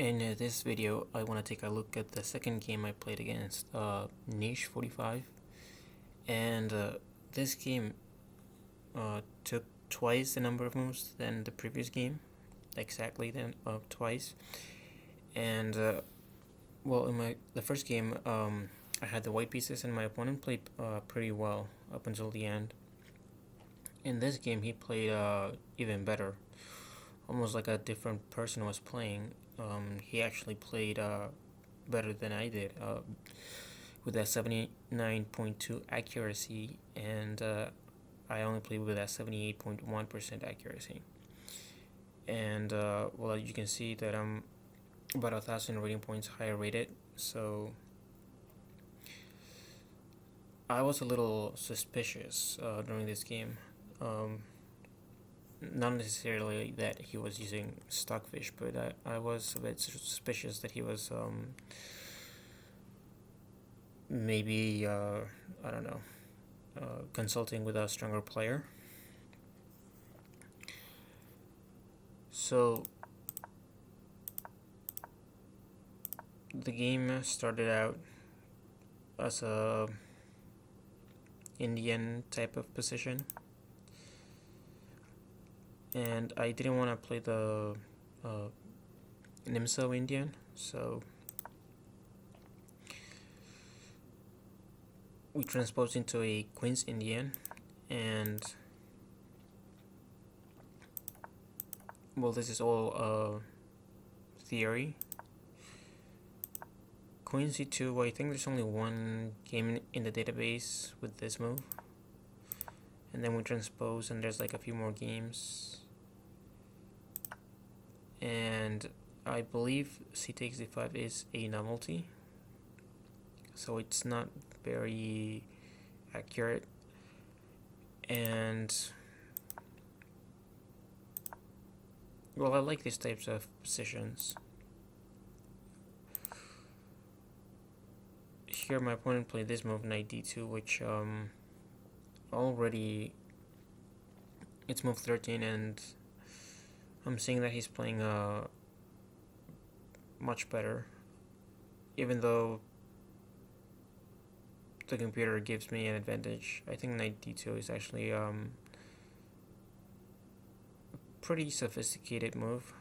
In this video, I want to take a look at the second game I played against Niche 45, and this game took twice the number of moves than the previous game, exactly then twice. And well, in the first game, I had the white pieces, and my opponent played pretty well up until the end. In this game, he played even better, almost like a different person was playing. He actually played better than I did with that 79.2 accuracy, and I only played with that 78.1% accuracy. And well, you can see that I'm about 1,000 rating points higher rated, so I was a little suspicious during this game. Not necessarily that he was using stockfish, but I was a bit suspicious that he was maybe I don't know, consulting with a stronger player. So the game started out as a Indian type of position, and I didn't want to play the Nimso Indian, so we transposed into a Queen's Indian, and well, this is all theory. Queen C2, I think there's only one game in the database with this move, and then we transpose and there's like a few more games, and I believe C takes D5 is a novelty, so it's not very accurate. And well, I like these types of positions. Here my opponent played this move, knight d2, which already it's move 13, and I'm seeing that he's playing much better, even though the computer gives me an advantage. I think knight d2 is actually a pretty sophisticated move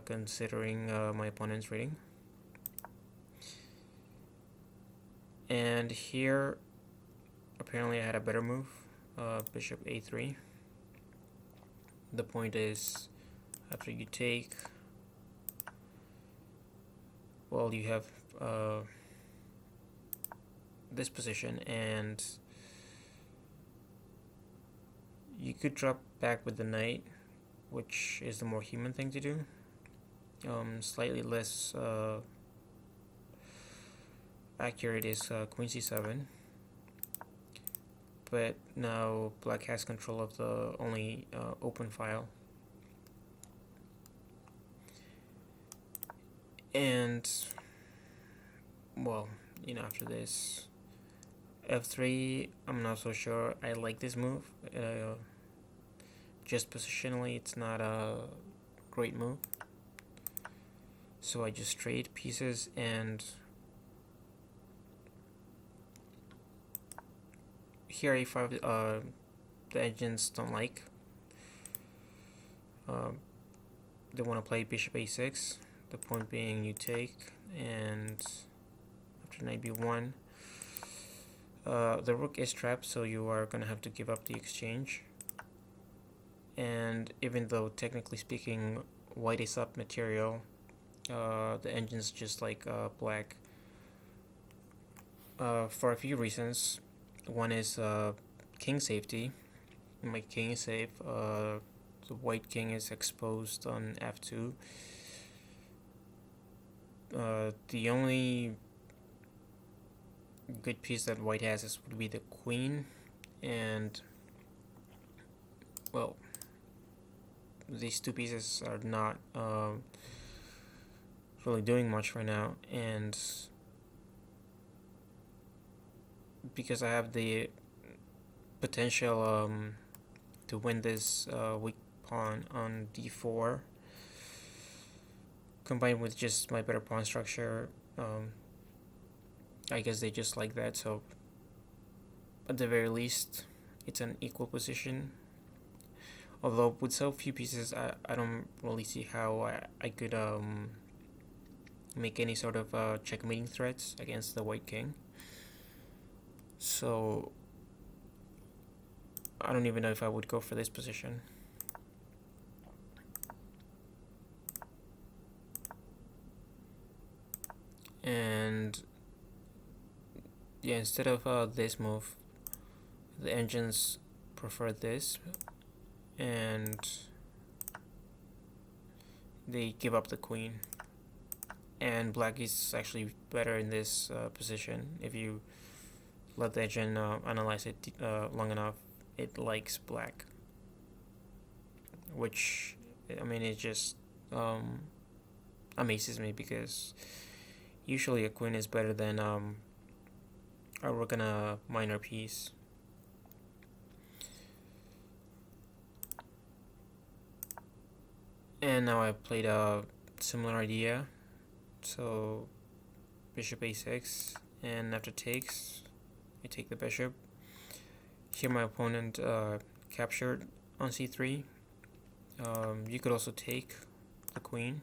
considering my opponent's rating. And here apparently I had a better move, bishop a3. The point is, after you take, well, you have this position, and you could drop back with the knight, which is the more human thing to do. Slightly less accurate is Queen c7, but now black has control of the only open file. And well, after this f3, I'm not so sure I like this move. Just positionally, it's not a great move, so I just trade pieces, and here a5 the engines don't like. They want to play bishop a6, the point being you take, and after knight b1 the rook is trapped, so you are gonna have to give up the exchange. And even though technically speaking white is up material, the engine's just like black for a few reasons. One is king safety. My king is safe. The white king is exposed on f2. The only good piece that white has would be the queen, and well, these two pieces are not really doing much right now, and because I have the potential to win this weak pawn on d4, combined with just my better pawn structure, I guess they just like that. So at the very least, it's an equal position. Although with so few pieces, I don't really see how I could make any sort of checkmating threats against the white king. So I don't even know if I would go for this position. And yeah, instead of this move, the engines prefer this, and they give up the queen. And black is actually better in this position. If you let the engine analyze it long enough, it likes black, which, I mean, it just amazes me, because usually a queen is better than a rook and a minor piece. And now I played a similar idea. So bishop a6, and after takes, I take the bishop. Here my opponent captured on c3. You could also take the queen,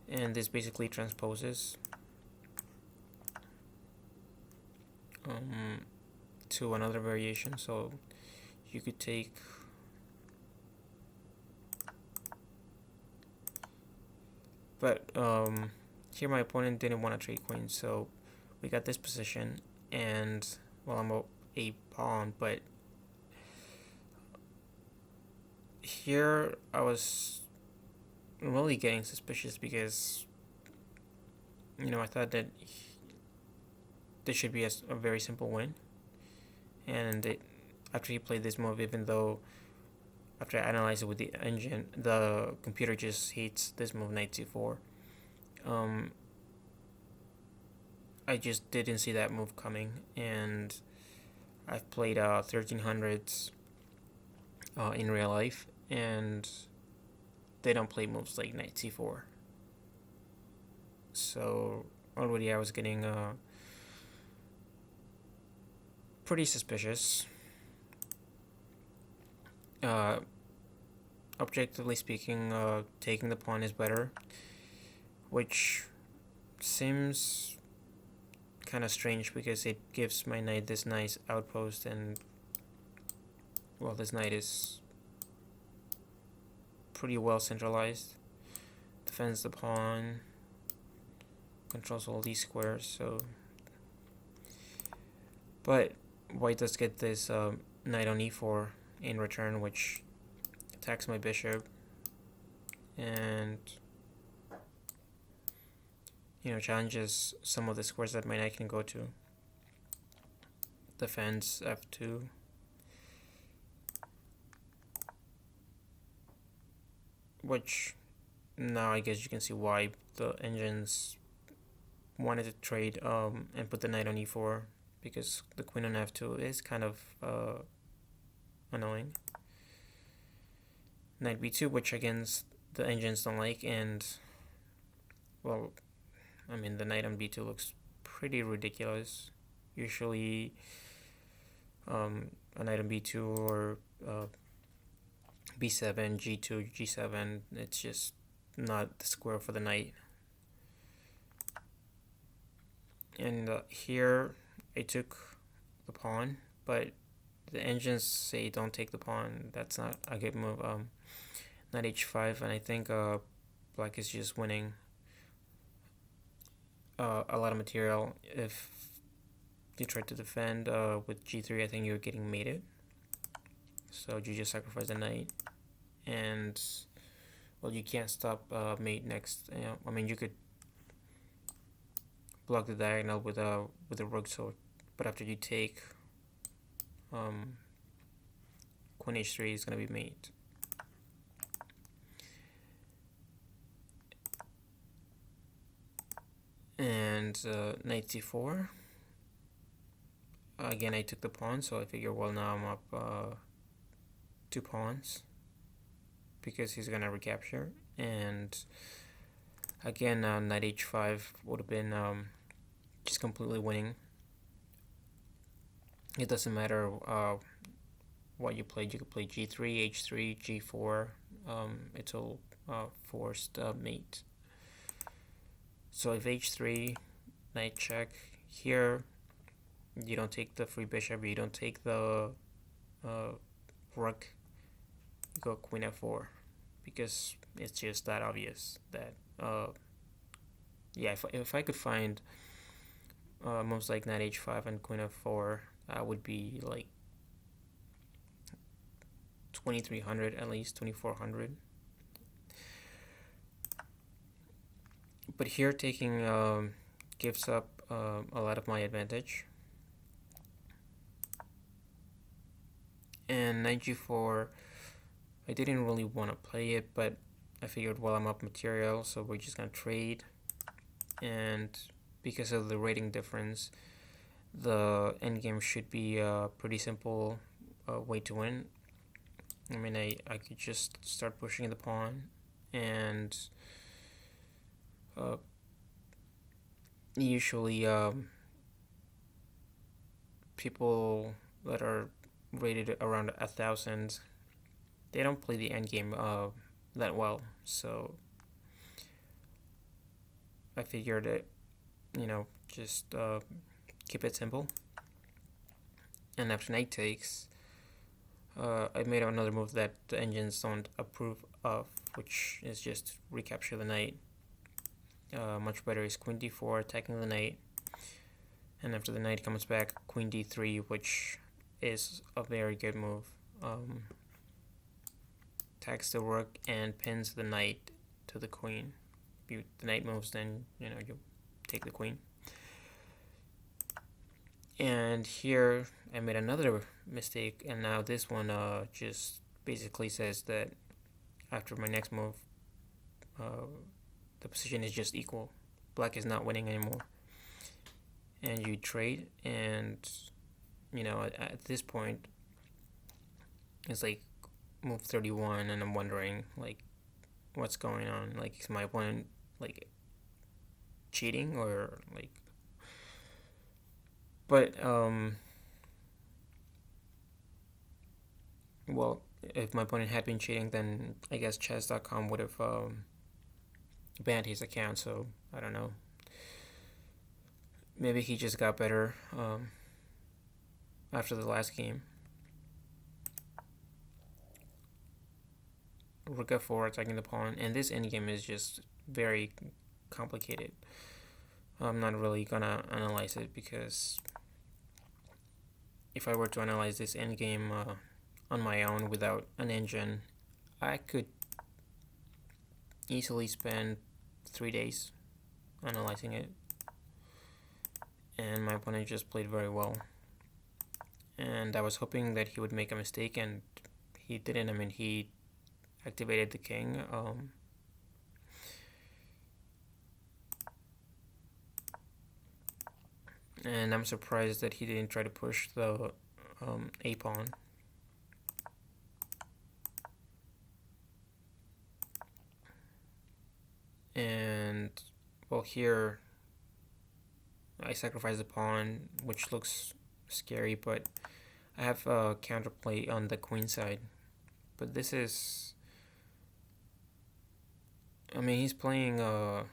and this basically transposes to another variation. So you could take but here my opponent didn't want to trade queens, so we got this position, and well, I'm a pawn, but here I was really getting suspicious, because I thought that this should be a very simple win, and after he played this move, even though after I analyze it with the engine, the computer just hates this move, knight c4. I just didn't see that move coming, and I've played 1300s in real life, and they don't play moves like knight c4. So already I was getting pretty suspicious. Objectively speaking, taking the pawn is better, which seems kind of strange, because it gives my knight this nice outpost, and well, this knight is pretty well centralized, defends the pawn, controls all these squares. So, but white does get this knight on e4 in return, which attacks my bishop, and challenges some of the squares that my knight can go to. Defends f2, which now I guess you can see why the engines wanted to trade and put the knight on e4, because the queen on f2 is kind of annoying. Knight b2, which against the engines don't like, and well, I mean, the knight on b2 looks pretty ridiculous. Usually a knight on b2 or b7, g2, g7, it's just not the square for the knight. And here I took the pawn, but the engines say don't take the pawn. That's not a good move. Knight h5, and I think black is just winning a lot of material. If you try to defend with g3, I think you're getting mated. So you just sacrifice the knight, and well, you can't stop mate next. I mean, you could block the diagonal with a rook sword, but after you take queen h3 is gonna be mate. And knight c4. Again, I took the pawn, so I figure, well, now I'm up 2 pawns, because he's gonna recapture, and Again, knight h5 would have been just completely winning. It doesn't matter what you played. You could play g3, h3, g4. It's all forced mate. So if h3, knight check. Here, you don't take the free bishop. You don't take the rook. You go queen f4 because it's just that obvious that yeah, if I could find moves like knight h5 and queen f4, that would be like 2300, at least 2400. But here taking gives up a lot of my advantage. And knight g4, I didn't really want to play it, but I figured, well, I'm up material, so we're just gonna trade. And because of the rating difference, the endgame should be a pretty simple way to win. I mean, I could just start pushing the pawn, and usually people that are rated around 1,000, they don't play the endgame that well, so I figured it, just keep it simple. And after knight takes, I made another move that the engines don't approve of, which is just recapture the knight. Much better is queen d4, attacking the knight, and after the knight comes back, queen d3, which is a very good move. Attacks the rook and pins the knight to the queen. If the knight moves, then you take the queen. And here I made another mistake, and now this one just basically says that after my next move, the position is just equal. Black is not winning anymore. And you trade, and at this point, it's like move 31, and I'm wondering like what's going on. Like, is my opponent like cheating or like? But well, if my opponent had been cheating, then I guess chess.com would have banned his account. So I don't know. Maybe he just got better after the last game. Rook f4 attacking the pawn, and this endgame is just very complicated. I'm not really gonna analyze it, because if I were to analyze this endgame on my own without an engine, I could easily spend 3 days analyzing it. And my opponent just played very well. And I was hoping that he would make a mistake, and he didn't. I mean, he activated the king. And I'm surprised that he didn't try to push the a pawn. And well, here I sacrifice the pawn, which looks scary, but I have a counterplay on the queen side. But this is, I mean, he's playing the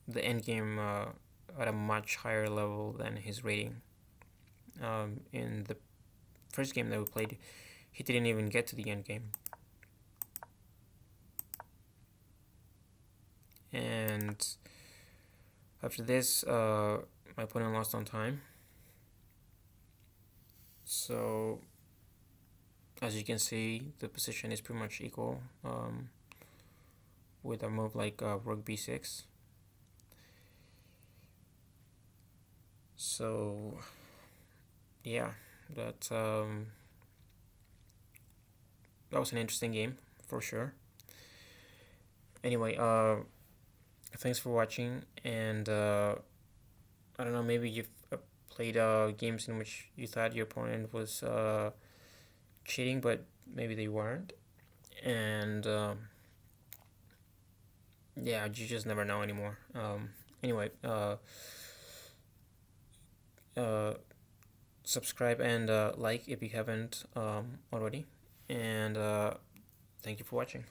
endgame at a much higher level than his rating. In the first game that we played, he didn't even get to the endgame. And after this, my opponent lost on time. So, as you can see, the position is pretty much equal with a move like rook b6. So, yeah, that was an interesting game for sure. Anyway, thanks for watching, and I don't know, maybe you've played games in which you thought your opponent was cheating, but maybe they weren't. And Yeah, you just never know anymore. Anyway, uh, subscribe and like if you haven't already, and thank you for watching.